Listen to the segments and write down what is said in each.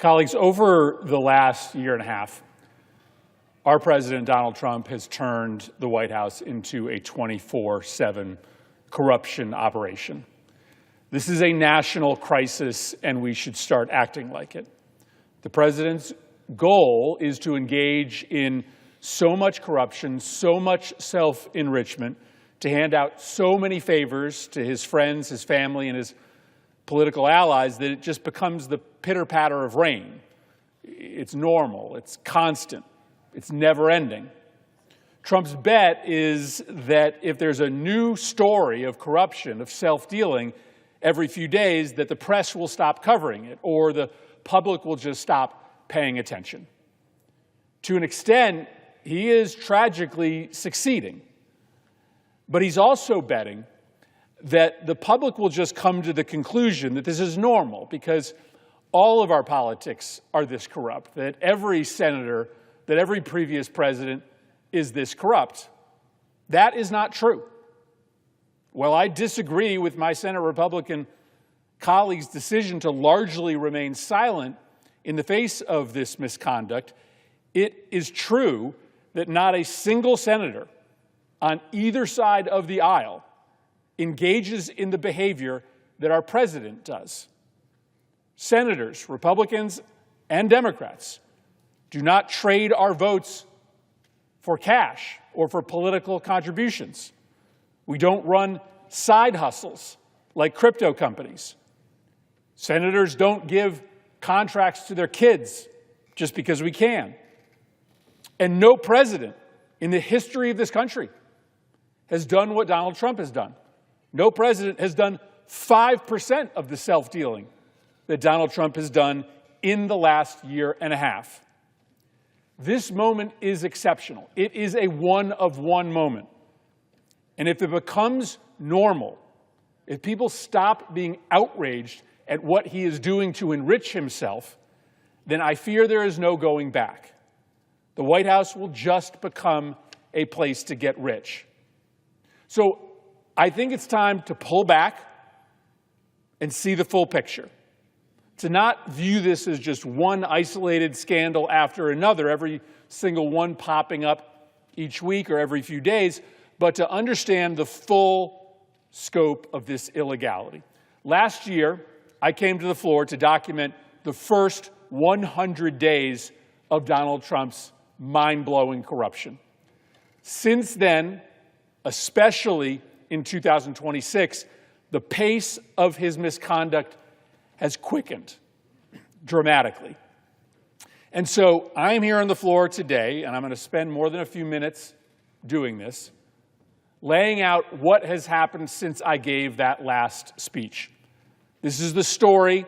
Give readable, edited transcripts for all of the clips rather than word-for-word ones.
Colleagues, over the last year and a half, our president, Donald Trump, has turned the White House into a 24/7 corruption operation. This is a national crisis, and we should start acting like it. The president's goal is to engage in so much corruption, so much self-enrichment, to hand out so many favors to his friends, his family, and his political allies that it just becomes the pitter-patter of rain. It's normal, it's constant, it's never-ending. Trump's bet is that if there's a new story of corruption, of self-dealing, every few days, that the press will stop covering it, or the public will just stop paying attention. To an extent, he is tragically succeeding. But he's also betting that the public will just come to the conclusion that this is normal because all of our politics are this corrupt, that every senator, that every previous president is this corrupt. That is not true. While I disagree with my Senate Republican colleagues' decision to largely remain silent in the face of this misconduct, it is true that not a single senator on either side of the aisle engages in the behavior that our president does. Senators, Republicans and Democrats, do not trade our votes for cash or for political contributions. We don't run side hustles like crypto companies. Senators don't give contracts to their kids just because we can. And no president in the history of this country has done what Donald Trump has done. No president has done 5% of the self-dealing that Donald Trump has done in the last year and a half. This moment is exceptional. It is a one-of-one moment. And if it becomes normal, if people stop being outraged at what he is doing to enrich himself, then I fear there is no going back. The White House will just become a place to get rich. So I think it's time to pull back and see the full picture. To not view this as just one isolated scandal after another, every single one popping up each week or every few days, but to understand the full scope of this illegality. Last year, I came to the floor to document the first 100 days of Donald Trump's mind-blowing corruption. Since then, especially in 2026, the pace of his misconduct has quickened dramatically. And so I'm here on the floor today, and I'm going to spend more than a few minutes doing this, laying out what has happened since I gave that last speech. This is the story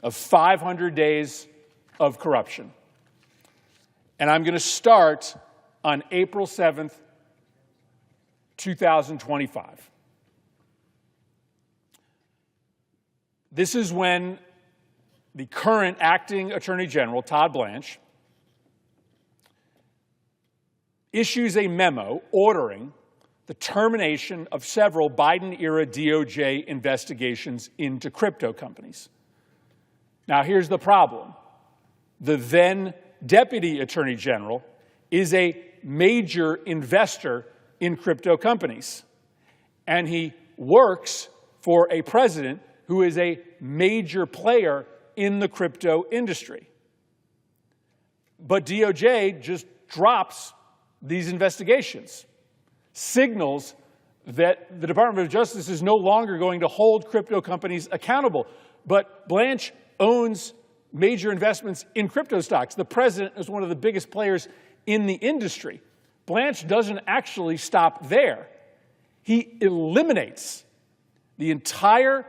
of 500 days of corruption. And I'm going to start on April 7th, 2025. This is when the current acting Attorney General, Todd Blanch, issues a memo ordering the termination of several Biden-era DOJ investigations into crypto companies. Now, here's the problem. The then Deputy Attorney General is a major investor in crypto companies, and he works for a president who is a major player in the crypto industry. But DOJ just drops these investigations, signals that the Department of Justice is no longer going to hold crypto companies accountable. But Blanch owns major investments in crypto stocks. The president is one of the biggest players in the industry. Blanch doesn't actually stop there. He eliminates the entire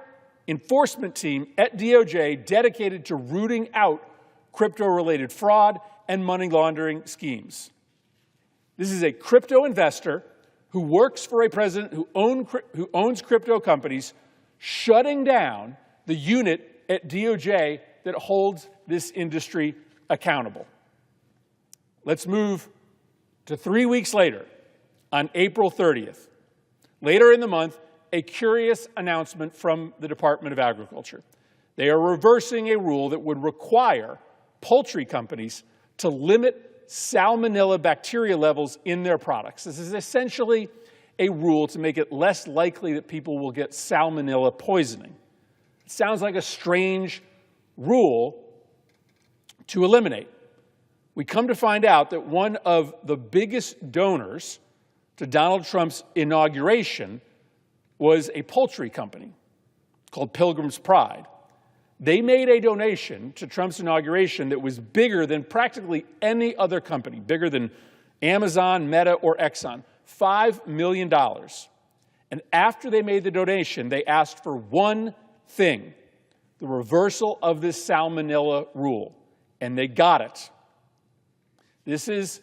enforcement team at DOJ dedicated to rooting out crypto-related fraud and money laundering schemes. This is a crypto investor who works for a president who owns crypto companies, shutting down the unit at DOJ that holds this industry accountable. Let's move to 3 weeks later, on April 30th. Later in the month, a curious announcement from the Department of Agriculture. They are reversing a rule that would require poultry companies to limit Salmonella bacteria levels in their products. This is essentially a rule to make it less likely that people will get Salmonella poisoning. It sounds like a strange rule to eliminate. We come to find out that one of the biggest donors to Donald Trump's inauguration was a poultry company called Pilgrim's Pride. They made a donation to Trump's inauguration that was bigger than practically any other company, bigger than Amazon, Meta, or Exxon, $5 million. And after they made the donation, they asked for one thing, the reversal of this Salmonella rule, and they got it. This is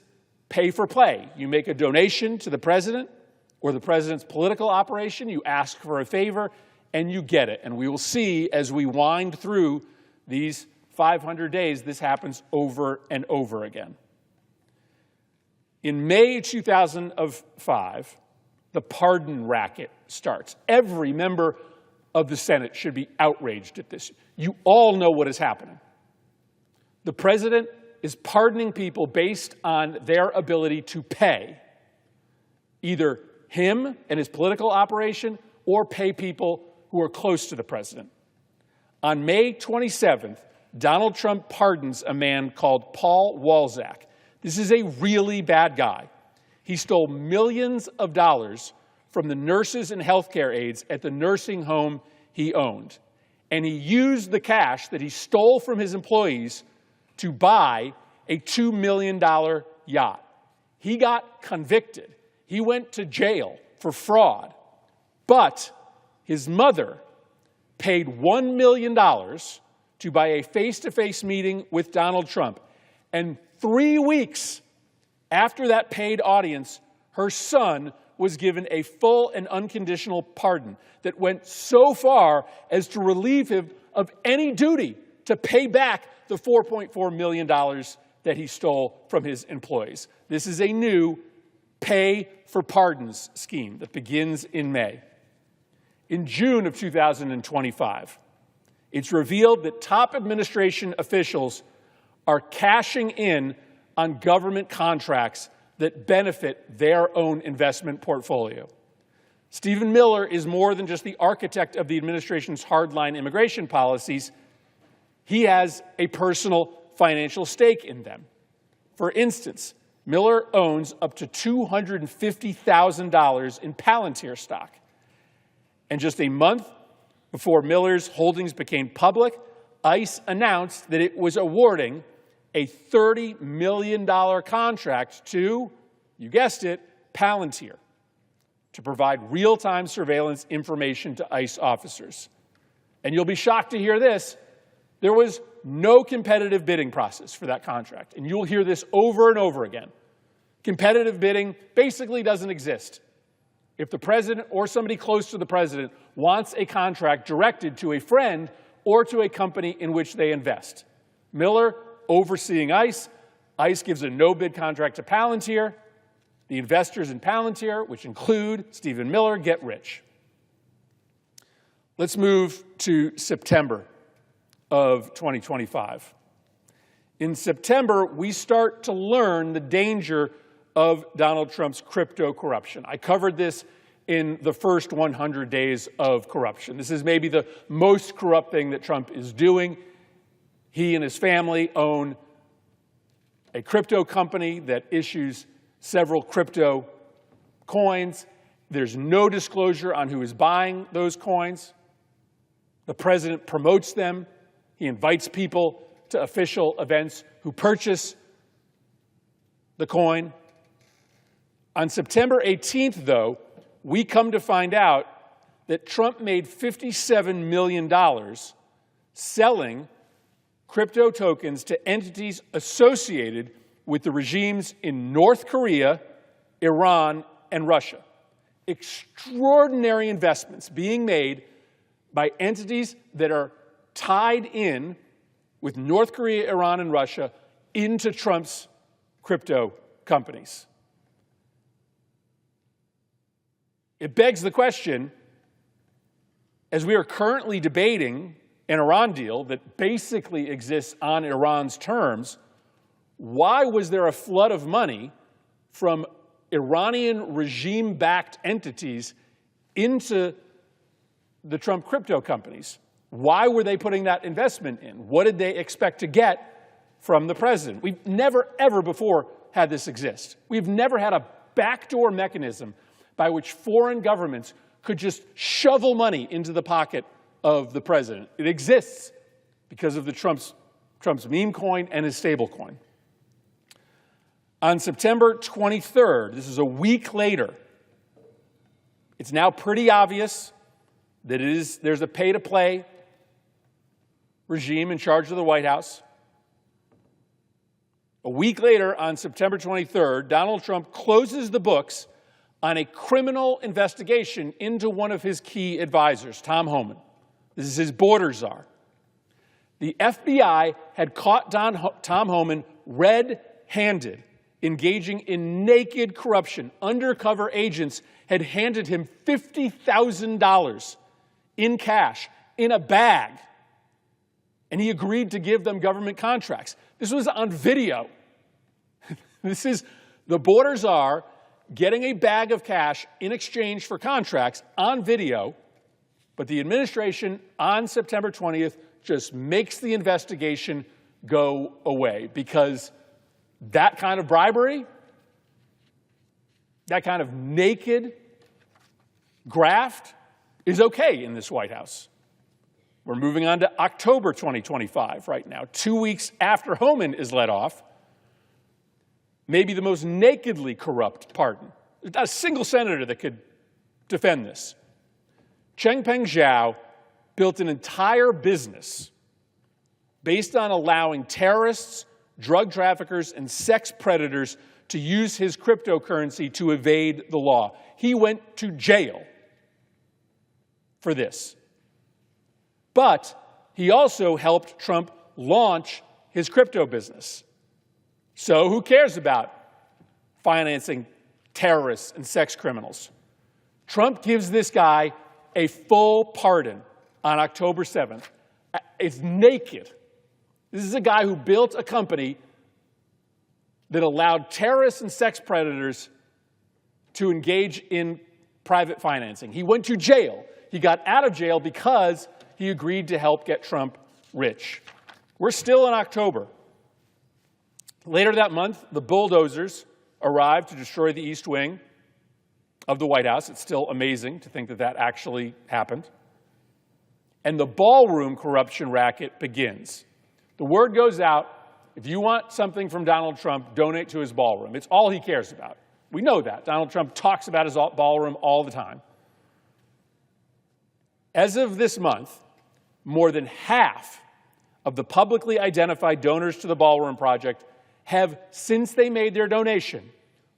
pay for play. You make a donation to the president or the president's political operation, you ask for a favor, and you get it. And we will see as we wind through these 500 days, this happens over and over again. In May 2005, the pardon racket starts. Every member of the Senate should be outraged at this. You all know what is happening. The president is pardoning people based on their ability to pay, either him and his political operation or pay people who are close to the president. On May 27th, Donald Trump pardons a man called Paul Walzak. This is a really bad guy. He stole millions of dollars from the nurses and healthcare aides at the nursing home he owned. And he used the cash that he stole from his employees to buy a $2 million yacht. He got convicted. He went to jail for fraud. But his mother paid $1 million to buy a face-to-face meeting with Donald Trump. And 3 weeks after that paid audience, her son was given a full and unconditional pardon that went so far as to relieve him of any duty to pay back the $4.4 million that he stole from his employees. This is a new pay for pardons scheme that begins in May. In June of 2025, it's revealed that top administration officials are cashing in on government contracts that benefit their own investment portfolio. Stephen Miller is more than just the architect of the administration's hardline immigration policies. He has a personal financial stake in them. For instance, Miller owns up to $250,000 in Palantir stock. And just a month before Miller's holdings became public, ICE announced that it was awarding a $30 million contract to, you guessed it, Palantir, to provide real-time surveillance information to ICE officers. And you'll be shocked to hear this, there was no competitive bidding process for that contract. And you'll hear this over and over again. Competitive bidding basically doesn't exist. If the president or somebody close to the president wants a contract directed to a friend or to a company in which they invest. Miller overseeing ICE. ICE gives a no-bid contract to Palantir. The investors in Palantir, which include Stephen Miller, get rich. Let's move to September of 2025. In September, we start to learn the danger of Donald Trump's crypto corruption. I covered this in the first 100 days of corruption. This is maybe the most corrupt thing that Trump is doing. He and his family own a crypto company that issues several crypto coins. There's no disclosure on who is buying those coins. The president promotes them. He invites people to official events who purchase the coin. On September 18th, though, we come to find out that Trump made $57 million selling crypto tokens to entities associated with the regimes in North Korea, Iran, and Russia. Extraordinary investments being made by entities that are tied in with North Korea, Iran, and Russia into Trump's crypto companies. It begs the question, as we are currently debating an Iran deal that basically exists on Iran's terms, why was there a flood of money from Iranian regime-backed entities into the Trump crypto companies? Why were they putting that investment in? What did they expect to get from the president? We've never, ever before had this exist. We've never had a backdoor mechanism by which foreign governments could just shovel money into the pocket of the president. It exists because of the Trump's meme coin and his stable coin. On September 23rd, this is a week later, it's now pretty obvious that there's a pay-to-play regime in charge of the White House. A week later, on September 23rd, Donald Trump closes the books on a criminal investigation into one of his key advisors, Tom Homan. This is his border czar. The FBI had caught Tom Homan red-handed, engaging in naked corruption. Undercover agents had handed him $50,000 in cash, in a bag, and he agreed to give them government contracts. This was on video. This is the border czar getting a bag of cash in exchange for contracts on video, but the administration on September 20th just makes the investigation go away because that kind of bribery, that kind of naked graft is okay in this White House. We're moving on to October 2025 right now, 2 weeks after Homan is let off. Maybe the most nakedly corrupt pardon. There's not a single senator that could defend this. Changpeng Zhao built an entire business based on allowing terrorists, drug traffickers, and sex predators to use his cryptocurrency to evade the law. He went to jail for this. But he also helped Trump launch his crypto business. So who cares about financing terrorists and sex criminals? Trump gives this guy a full pardon on October 7th. It's naked. This is a guy who built a company that allowed terrorists and sex predators to engage in private financing. He went to jail. He got out of jail because he agreed to help get Trump rich. We're still in October. Later that month, the bulldozers arrived to destroy the East Wing of the White House. It's still amazing to think that that actually happened. And the ballroom corruption racket begins. The word goes out, if you want something from Donald Trump, donate to his ballroom. It's all he cares about. We know that. Donald Trump talks about his ballroom all the time. As of this month, more than half of the publicly identified donors to the Ballroom project have, since they made their donation,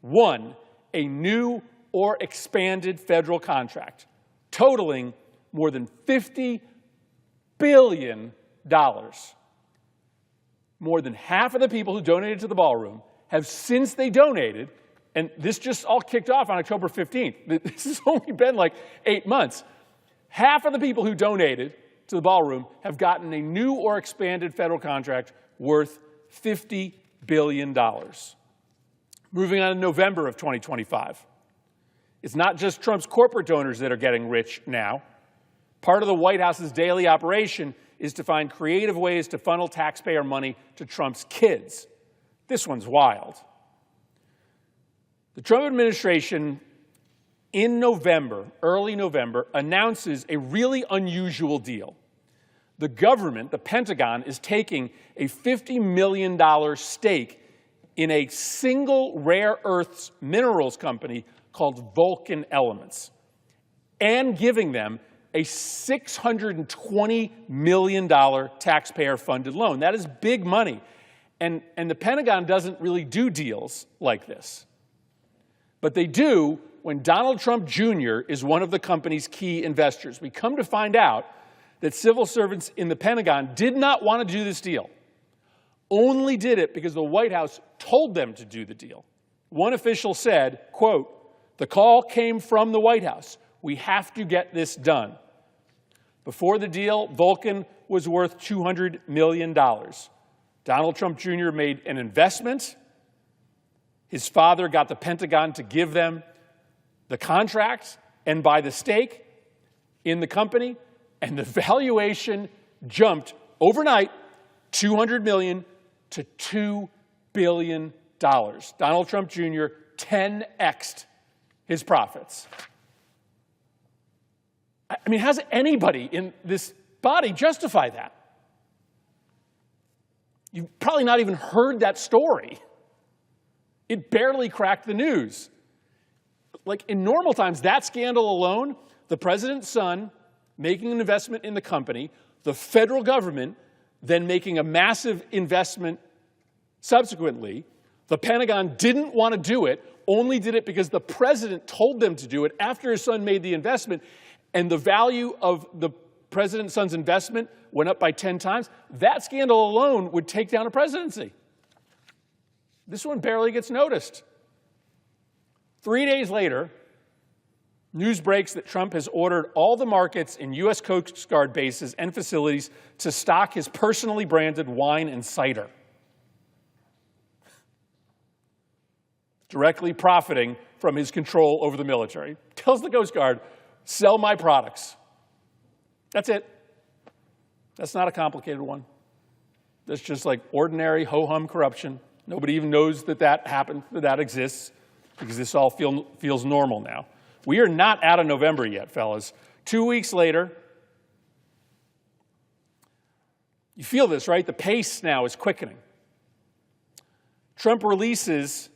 won a new or expanded federal contract, totaling more than $50 billion. More than half of the people who donated to the Ballroom have, since they donated, and this just all kicked off on October 15th. This has only been like 8 months. Half of the people who donated to the Ballroom have gotten a new or expanded federal contract worth $50 billion. Moving on to November of 2025. It's not just Trump's corporate donors that are getting rich now. Part of the White House's daily operation is to find creative ways to funnel taxpayer money to Trump's kids. This one's wild. The Trump administration in November, early November, announces a really unusual deal. The government, the Pentagon, is taking a $50 million stake in a single rare earths minerals company called Vulcan Elements and giving them a $620 million taxpayer-funded loan. That is big money. And the Pentagon doesn't really do deals like this. But they do when Donald Trump Jr. is one of the company's key investors. We come to find out that civil servants in the Pentagon did not want to do this deal, only did it because the White House told them to do the deal. One official said, quote, "The call came from the White House. We have to get this done." Before the deal, Vulcan was worth $200 million. Donald Trump Jr. made an investment. His father got the Pentagon to give them the contract and buy the stake in the company, and the valuation jumped overnight $200 million to $2 billion. Donald Trump Jr. 10x'd his profits. I mean, how does anybody in this body justify that? You've probably not even heard that story. It barely cracked the news. Like in normal times, that scandal alone, the president's son making an investment in the company, the federal government then making a massive investment subsequently. The Pentagon didn't want to do it, only did it because the president told them to do it after his son made the investment, and the value of the president's son's investment went up by 10 times. That scandal alone would take down a presidency. This one barely gets noticed. 3 days later, news breaks that Trump has ordered all the markets in U.S. Coast Guard bases and facilities to stock his personally branded wine and cider, directly profiting from his control over the military. Tells the Coast Guard, sell my products. That's it. That's not a complicated one. That's just like ordinary ho-hum corruption. Nobody even knows that that happened, that exists, because this all feels normal now. We are not out of November yet, fellas. 2 weeks later, you feel this, right? The pace now is quickening. Trump releases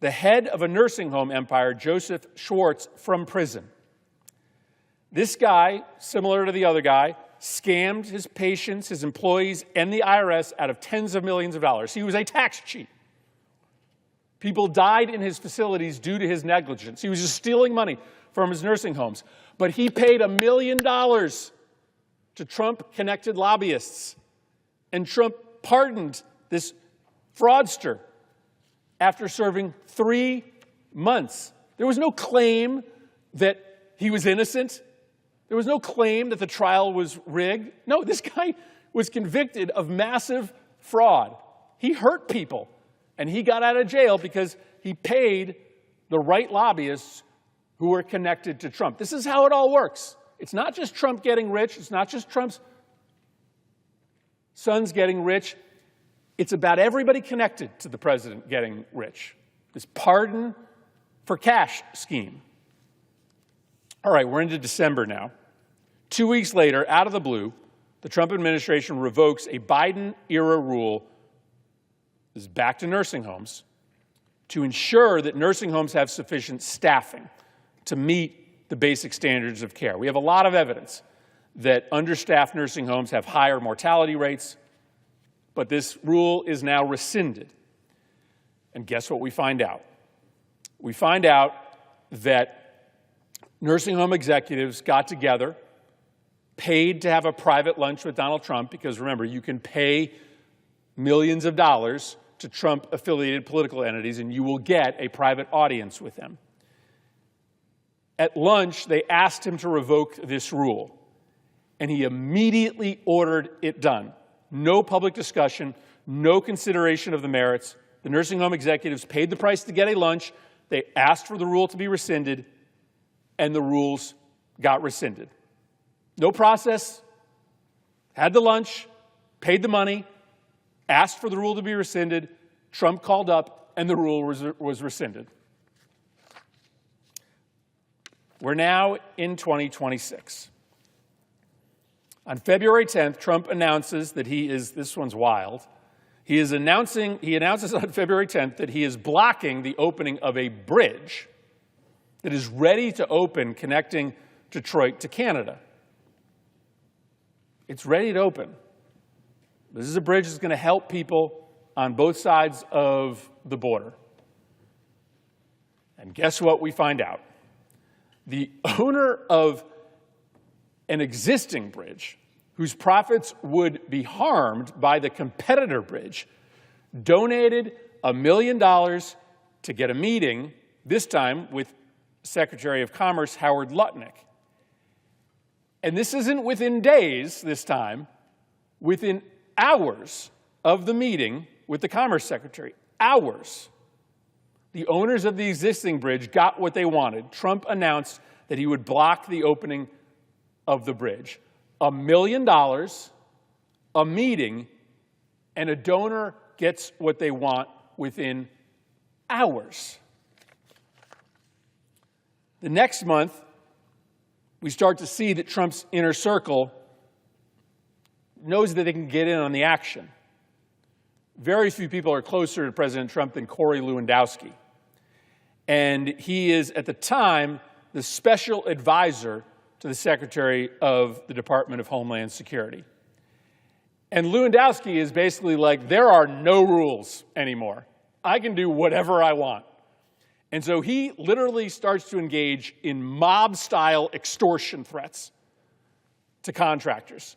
the head of a nursing home empire, Joseph Schwartz, from prison. This guy, similar to the other guy, scammed his patients, his employees, and the IRS out of tens of millions of dollars. He was a tax cheat. People died in his facilities due to his negligence. He was just stealing money from his nursing homes. But he paid $1 million to Trump-connected lobbyists. And Trump pardoned this fraudster after serving 3 months. There was no claim that he was innocent. There was no claim that the trial was rigged. No, this guy was convicted of massive fraud. He hurt people. And he got out of jail because he paid the right lobbyists who were connected to Trump. This is how it all works. It's not just Trump getting rich. It's not just Trump's sons getting rich. It's about everybody connected to the president getting rich. This pardon for cash scheme. All right, we're into December now. 2 weeks later, out of the blue, the Trump administration revokes a Biden-era rule, this is back to nursing homes, to ensure that nursing homes have sufficient staffing to meet the basic standards of care. We have a lot of evidence that understaffed nursing homes have higher mortality rates, but this rule is now rescinded. And guess what we find out? We find out that nursing home executives got together, paid to have a private lunch with Donald Trump, because remember, you can pay millions of dollars to Trump-affiliated political entities, and you will get a private audience with them. At lunch, they asked him to revoke this rule, and he immediately ordered it done. No public discussion, no consideration of the merits. The nursing home executives paid the price to get a lunch. They asked for the rule to be rescinded, and the rules got rescinded. No process, had the lunch, paid the money, asked for the rule to be rescinded. Trump called up, and the rule was rescinded. We're now in 2026. On February 10th, Trump announces that this one's wild. He announces on February 10th that he is blocking the opening of a bridge that is ready to open connecting Detroit to Canada. It's ready to open. This is a bridge that's going to help people on both sides of the border. And guess what we find out? The owner of an existing bridge, whose profits would be harmed by the competitor bridge, donated $1 million to get a meeting, this time with Secretary of Commerce Howard Lutnick. And this isn't within days this time, within hours of the meeting with the Commerce Secretary. Hours. The owners of the existing bridge got what they wanted. Trump announced that he would block the opening of the bridge. $1 million, a meeting, and a donor gets what they want within hours. The next month, we start to see that Trump's inner circle knows that they can get in on the action. Very few people are closer to President Trump than Corey Lewandowski. And he is, at the time, the special advisor to the Secretary of the Department of Homeland Security. And Lewandowski is basically like, there are no rules anymore. I can do whatever I want. And so he literally starts to engage in mob-style extortion threats to contractors.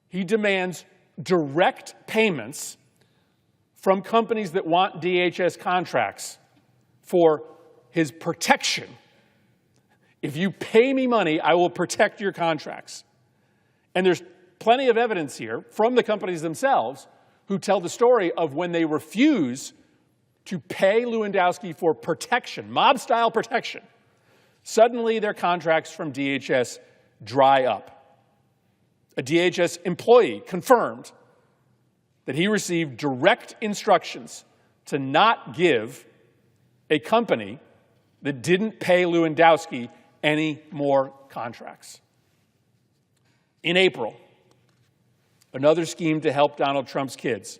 He demands direct payments from companies that want DHS contracts for his protection. If you pay me money, I will protect your contracts. And there's plenty of evidence here from the companies themselves who tell the story of when they refuse to pay Lewandowski for protection, mob-style protection. Suddenly, their contracts from DHS dry up. A DHS employee confirmed that he received direct instructions to not give a company that didn't pay Lewandowski any more contracts. In April, another scheme to help Donald Trump's kids.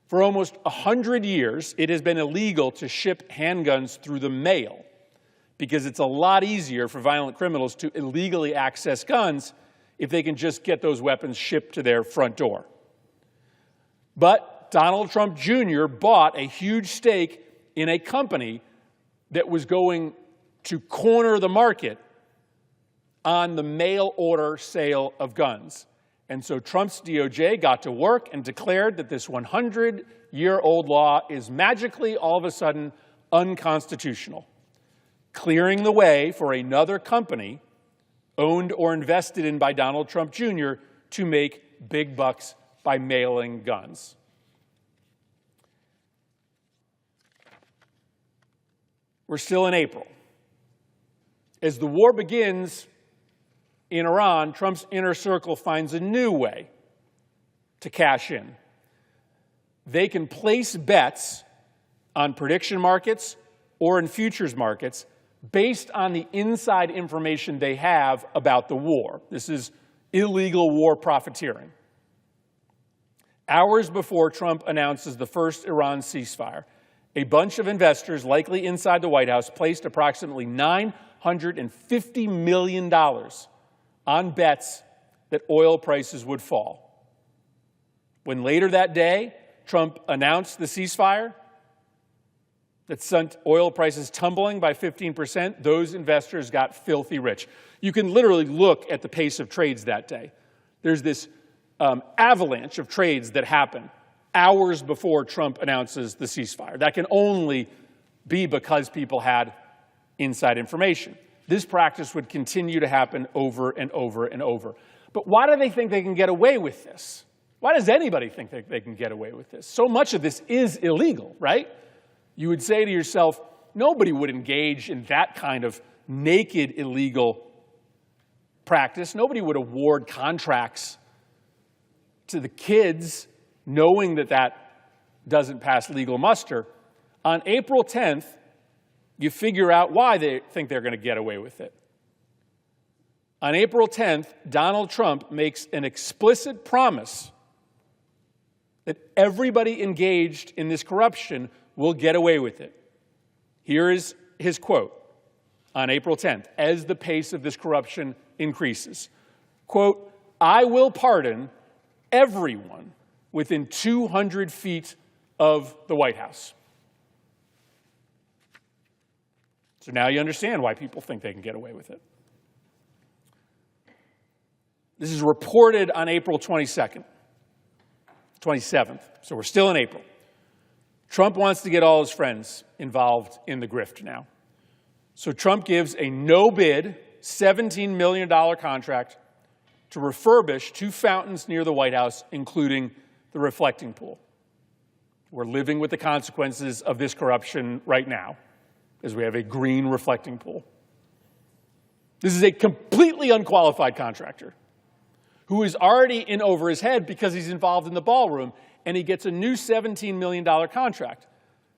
For almost 100 years, it has been illegal to ship handguns through the mail because it's a lot easier for violent criminals to illegally access guns if they can just get those weapons shipped to their front door. But Donald Trump Jr. bought a huge stake in a company that was going to corner the market on the mail order sale of guns. And so Trump's DOJ got to work and declared that this 100-year-old law is magically, all of a sudden, unconstitutional, clearing the way for another company owned or invested in by Donald Trump Jr. to make big bucks by mailing guns. We're still in April. As the war begins in Iran, Trump's inner circle finds a new way to cash in. They can place bets on prediction markets or in futures markets based on the inside information they have about the war. This is illegal war profiteering. Hours before Trump announces the first Iran ceasefire, a bunch of investors, likely inside the White House, placed approximately $950 million on bets that oil prices would fall. When later that day, Trump announced the ceasefire that sent oil prices tumbling by 15%, those investors got filthy rich. You can literally look at the pace of trades that day. There's this avalanche of trades that happen hours before Trump announces the ceasefire. That can only be because people had inside information. This practice would continue to happen over and over and over. But why do they think they can get away with this? Why does anybody think that they can get away with this? So much of this is illegal, right? You would say to yourself, nobody would engage in that kind of naked illegal practice. Nobody would award contracts to the kids knowing that that doesn't pass legal muster. On April 10th, you figure out why they think they're going to get away with it. On April 10th, Donald Trump makes an explicit promise that everybody engaged in this corruption will get away with it. Here is his quote on April 10th, as the pace of this corruption increases. Quote, "I will pardon everyone within 200 feet of the White House." So now you understand why people think they can get away with it. This is reported on April 27th, so we're still in April. Trump wants to get all his friends involved in the grift now. So Trump gives a no-bid $17 million contract to refurbish 2 fountains near the White House, including the reflecting pool. We're living with the consequences of this corruption right now, as we have a green reflecting pool. This is a completely unqualified contractor who is already in over his head because he's involved in the ballroom, and he gets a new $17 million contract.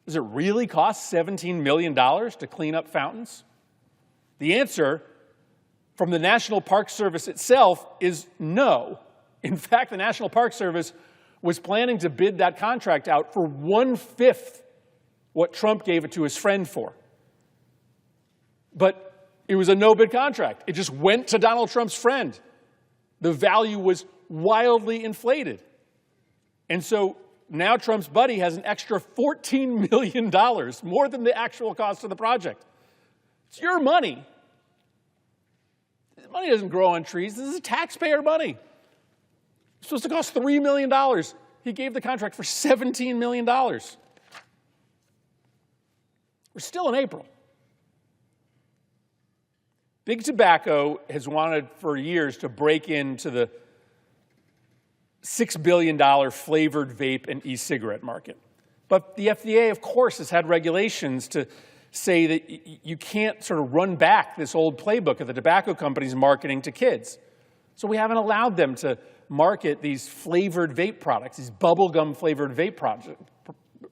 Does it really cost $17 million to clean up fountains? The answer from the National Park Service itself is no. In fact, the National Park Service was planning to bid that contract out for 1/5 what Trump gave it to his friend for. But it was a no-bid contract. It just went to Donald Trump's friend. The value was wildly inflated. And so now Trump's buddy has an extra $14 million, more than the actual cost of the project. It's your money. This money doesn't grow on trees. This is taxpayer money. It's supposed to cost $3 million. He gave the contract for $17 million. We're still in April. Big Tobacco has wanted for years to break into the $6 billion flavored vape and e-cigarette market. But the FDA, of course, has had regulations to say that you can't sort of run back this old playbook of the tobacco companies marketing to kids. So we haven't allowed them to market these flavored vape products, these bubblegum flavored vape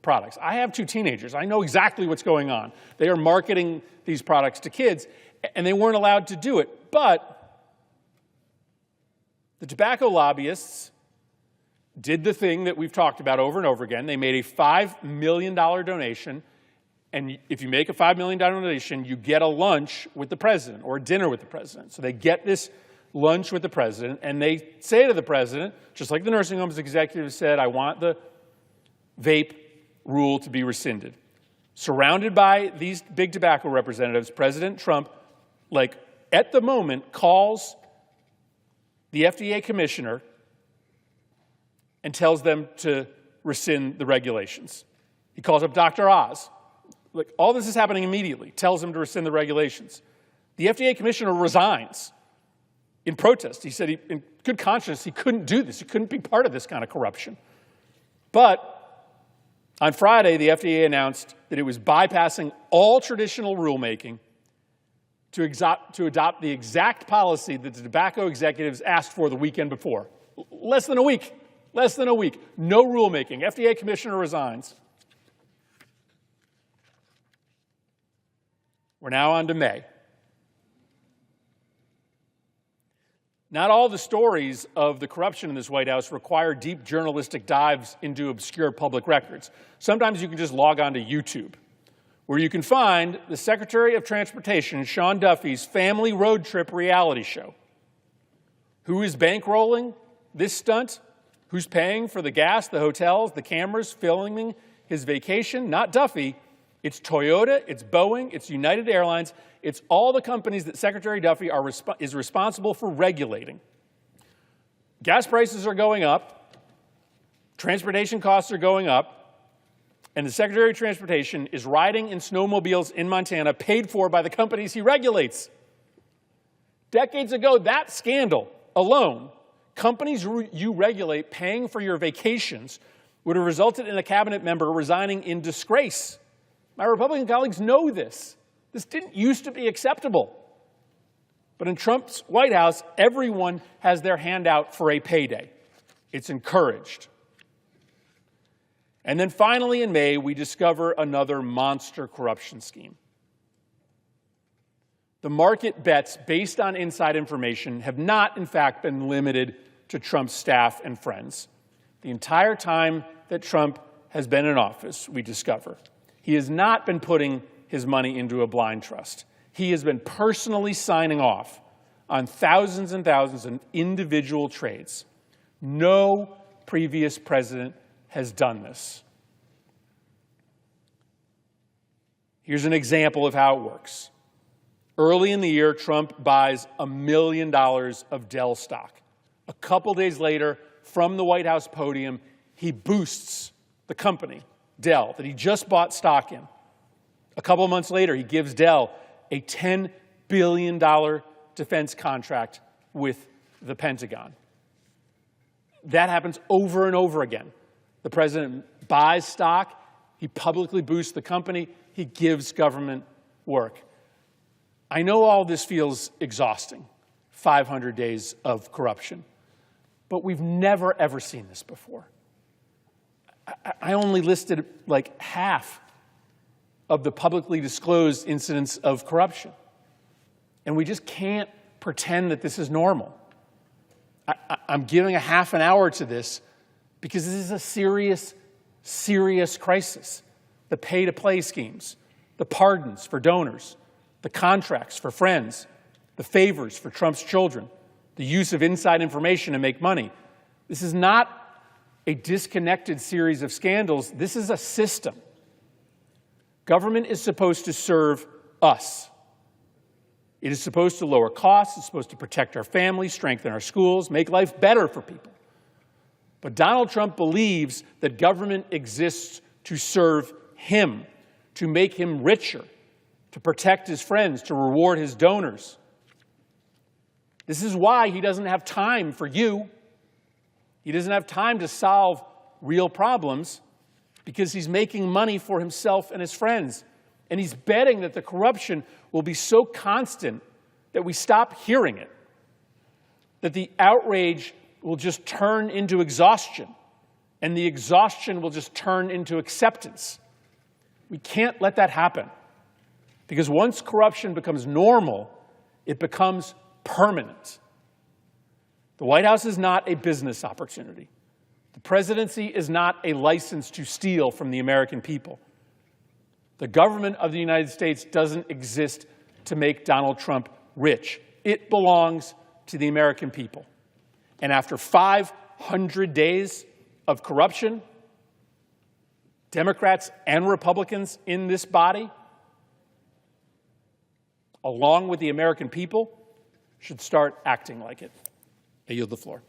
products. I have 2 teenagers. I know exactly what's going on. They are marketing these products to kids, and they weren't allowed to do it. But the tobacco lobbyists did the thing that we've talked about over and over again. They made a $5 million donation, and if you make a $5 million donation, you get a lunch with the president or a dinner with the president. So they get this lunch with the president, and they say to the president, just like the nursing homes executive said, I want the vape rule to be rescinded. Surrounded by these big tobacco representatives, President Trump, like at the moment, calls the FDA commissioner and tells them to rescind the regulations. He calls up Dr. Oz. Like, all this is happening immediately. Tells him to rescind the regulations. The FDA commissioner resigns in protest. He said, in good conscience, he couldn't do this. He couldn't be part of this kind of corruption. But on Friday, the FDA announced that it was bypassing all traditional rulemaking to adopt the exact policy that the tobacco executives asked for the weekend before. Less than a week. Less than a week. No rulemaking. FDA commissioner resigns. We're now on to May. Not all the stories of the corruption in this White House require deep journalistic dives into obscure public records. Sometimes you can just log on to YouTube, where you can find the Secretary of Transportation, Sean Duffy's family road trip reality show. Who is bankrolling this stunt? Who's paying for the gas, the hotels, the cameras, filming his vacation? Not Duffy. It's Toyota, it's Boeing, it's United Airlines. It's all the companies that Secretary Duffy is responsible for regulating. Gas prices are going up, transportation costs are going up, and the Secretary of Transportation is riding in snowmobiles in Montana paid for by the companies he regulates. Decades ago, that scandal alone, companies you regulate paying for your vacations, would have resulted in a cabinet member resigning in disgrace. My Republican colleagues know this. This didn't used to be acceptable. But in Trump's White House, everyone has their hand out for a payday. It's encouraged. And then finally in May, we discover another monster corruption scheme. The market bets based on inside information have not, in fact, been limited to Trump's staff and friends. The entire time that Trump has been in office, we discover, he has not been putting his money into a blind trust. He has been personally signing off on thousands and thousands of individual trades. No previous president has done this. Here's an example of how it works. Early in the year, Trump buys $1 million of Dell stock. A couple days later, from the White House podium, he boosts the company, Dell, that he just bought stock in. A couple months later, he gives Dell a $10 billion defense contract with the Pentagon. That happens over and over again. The president buys stock, he publicly boosts the company, he gives government work. I know all this feels exhausting, 500 days of corruption, but we've never, ever seen this before. I only listed like half of the publicly disclosed incidents of corruption. And we just can't pretend that this is normal. I'm giving a half an hour to this because this is a serious, serious crisis. The pay-to-play schemes, the pardons for donors, the contracts for friends, the favors for Trump's children, the use of inside information to make money. This is not a disconnected series of scandals. This is a system. Government is supposed to serve us. It is supposed to lower costs. It's supposed to protect our families, strengthen our schools, make life better for people. But Donald Trump believes that government exists to serve him, to make him richer, to protect his friends, to reward his donors. This is why he doesn't have time for you. He doesn't have time to solve real problems because he's making money for himself and his friends. And he's betting that the corruption will be so constant that we stop hearing it, that the outrage will just turn into exhaustion, and the exhaustion will just turn into acceptance. We can't let that happen, because once corruption becomes normal, it becomes permanent. The White House is not a business opportunity. The presidency is not a license to steal from the American people. The government of the United States doesn't exist to make Donald Trump rich. It belongs to the American people. And after 500 days of corruption, Democrats and Republicans in this body, along with the American people, should start acting like it. I yield the floor.